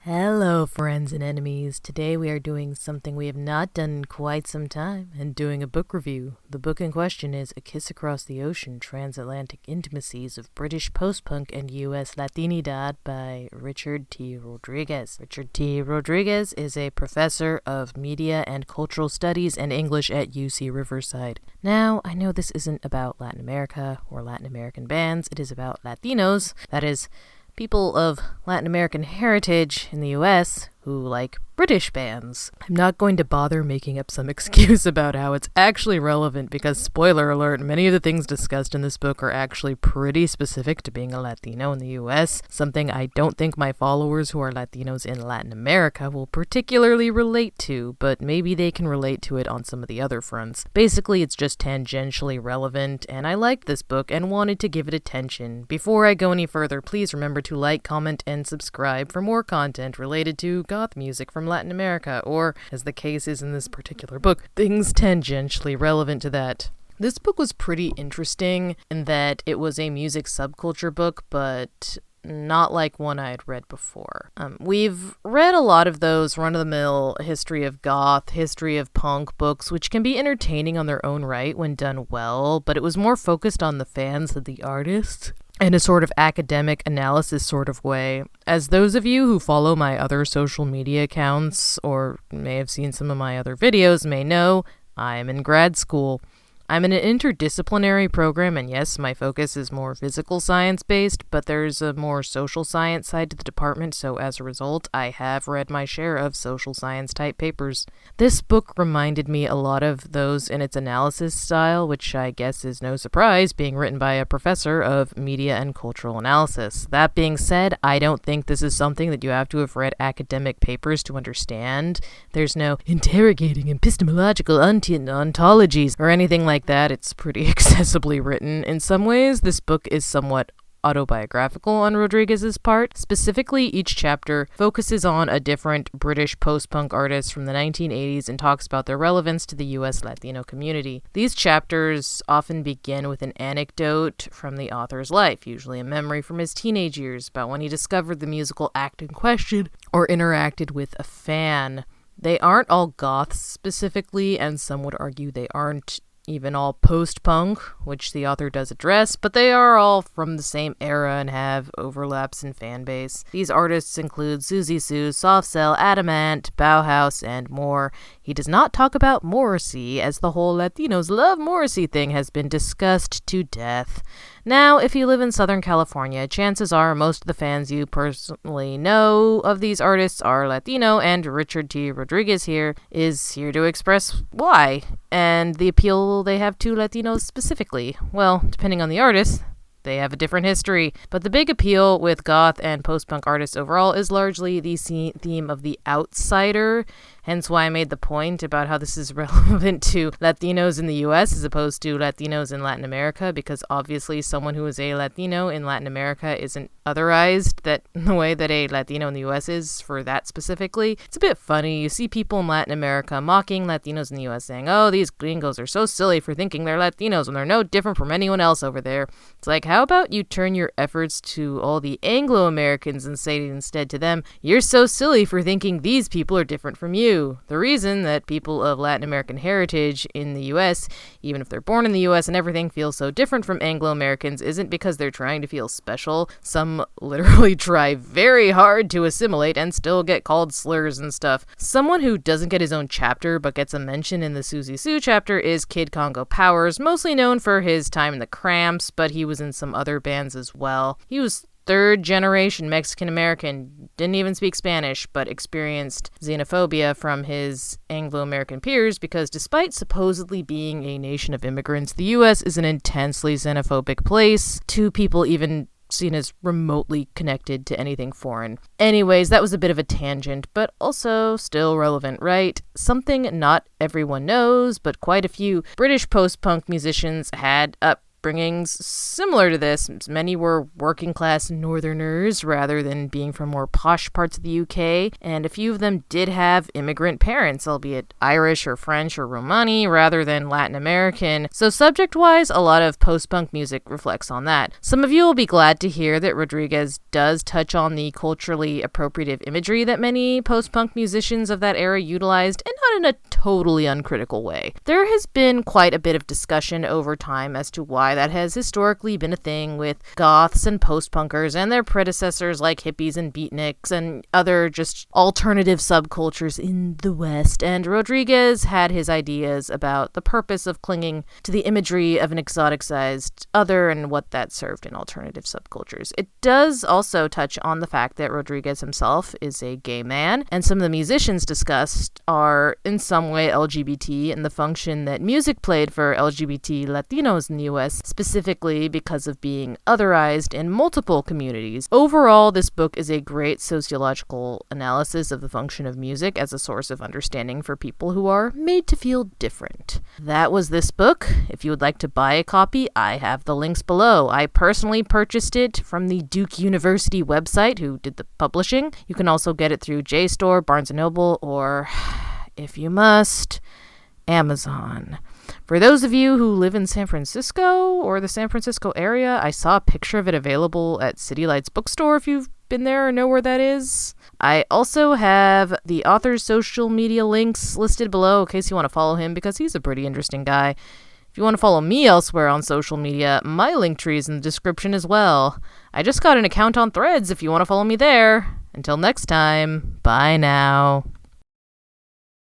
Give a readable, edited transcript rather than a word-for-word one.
Hello, friends and enemies. Today we are doing something we have not done in quite some time and doing a book review. The book in question is A Kiss Across the Ocean, Transatlantic Intimacies of British Post-Punk and U.S. Latinidad by Richard T. Rodríguez. Richard T. Rodríguez is a professor of media and cultural studies and English at UC Riverside. Now, I know this isn't about Latin America or Latin American bands. It is about Latinos, that is, people of Latin American heritage in the U.S. who like British bands. I'm not going to bother making up some excuse about how it's actually relevant because, spoiler alert, many of the things discussed in this book are actually pretty specific to being a Latino in the U.S., something I don't think my followers who are Latinos in Latin America will particularly relate to, but maybe they can relate to it on some of the other fronts. Basically, it's just tangentially relevant, and I liked this book and wanted to give it attention. Before I go any further, please remember to like, comment, and subscribe for more content related to goth music from Latin America, or, as the case is in this particular book, things tangentially relevant to that. This book was pretty interesting in that it was a music subculture book, but not like one I had read before. We've read a lot of those run-of-the-mill history of goth, history of punk books, which can be entertaining on their own right when done well, but it was more focused on the fans than the artists, in a sort of academic analysis sort of way. As those of you who follow my other social media accounts, or may have seen some of my other videos, may know, I'm in grad school. I'm in an interdisciplinary program, and yes, my focus is more physical science-based, but there's a more social science side to the department, so as a result, I have read my share of social science-type papers. This book reminded me a lot of those in its analysis style, which I guess is no surprise, being written by a professor of media and cultural analysis. That being said, I don't think this is something that you have to have read academic papers to understand. There's no interrogating epistemological ontologies or anything like that. It's pretty accessibly written. In some ways, this book is somewhat autobiographical on Rodríguez's part. Specifically, each chapter focuses on a different British post-punk artist from the 1980s and talks about their relevance to the U.S. Latino community. These chapters often begin with an anecdote from the author's life, usually a memory from his teenage years about when he discovered the musical act in question or interacted with a fan. They aren't all goths specifically, and some would argue they aren't even all post-punk, which the author does address, but they are all from the same era and have overlaps in fan base. These artists include Susie Sue, Soft Cell, Adamant, Bauhaus, and more. He does not talk about Morrissey, as the whole Latinos love Morrissey thing has been discussed to death. Now, if you live in Southern California, chances are most of the fans you personally know of these artists are Latino, and Richard T. Rodríguez here is here to express why, and the appeal they have to Latinos specifically. Well, depending on the artist, they have a different history, but the big appeal with goth and post-punk artists overall is largely the theme of the outsider, hence why I made the point about how this is relevant to Latinos in the U.S. as opposed to Latinos in Latin America, because obviously someone who is a Latino in Latin America isn't otherized that the way that a Latino in the U.S. is for that specifically. It's a bit funny. You see people in Latin America mocking Latinos in the U.S. saying, oh, these gringos are so silly for thinking they're Latinos when they're no different from anyone else over there. It's like, how about you turn your efforts to all the Anglo-Americans and say instead to them, you're so silly for thinking these people are different from you. The reason that people of Latin American heritage in the U.S., even if they're born in the U.S. and everything, feel so different from Anglo-Americans isn't because they're trying to feel special. Some literally try very hard to assimilate and still get called slurs and stuff. Someone who doesn't get his own chapter but gets a mention in the Susie Sue chapter is Kid Congo Powers, mostly known for his time in the Cramps, but he was in some other bands as well. He was third generation Mexican-American, didn't even speak Spanish, but experienced xenophobia from his Anglo-American peers because despite supposedly being a nation of immigrants, the U.S. is an intensely xenophobic place to people even seen as remotely connected to anything foreign. Anyways, that was a bit of a tangent, but also still relevant, right? Something not everyone knows, but quite a few British post-punk musicians had upbringings similar to this. Many were working class northerners rather than being from more posh parts of the UK, and a few of them did have immigrant parents, albeit Irish or French or Romani rather than Latin American. So subject-wise, a lot of post-punk music reflects on that. Some of you will be glad to hear that Rodríguez does touch on the culturally appropriative imagery that many post-punk musicians of that era utilized, and not in a totally uncritical way. There has been quite a bit of discussion over time as to why that has historically been a thing with goths and post-punkers and their predecessors like hippies and beatniks and other just alternative subcultures in the West. And Rodríguez had his ideas about the purpose of clinging to the imagery of an exoticized other and what that served in alternative subcultures. It does also touch on the fact that Rodríguez himself is a gay man, and some of the musicians discussed are in some way LGBT and the function that music played for LGBT Latinos in the US, specifically because of being otherized in multiple communities. Overall, this book is a great sociological analysis of the function of music as a source of understanding for people who are made to feel different. That was this book. If you would like to buy a copy, I have the links below. I personally purchased it from the Duke University website, who did the publishing. You can also get it through JSTOR, Barnes & Noble, or, if you must, Amazon. For those of you who live in San Francisco or the San Francisco area, I saw a picture of it available at City Lights Bookstore if you've been there or know where that is. I also have the author's social media links listed below in case you want to follow him, because he's a pretty interesting guy. If you want to follow me elsewhere on social media, my link tree is in the description as well. I just got an account on Threads if you want to follow me there. Until next time, bye now.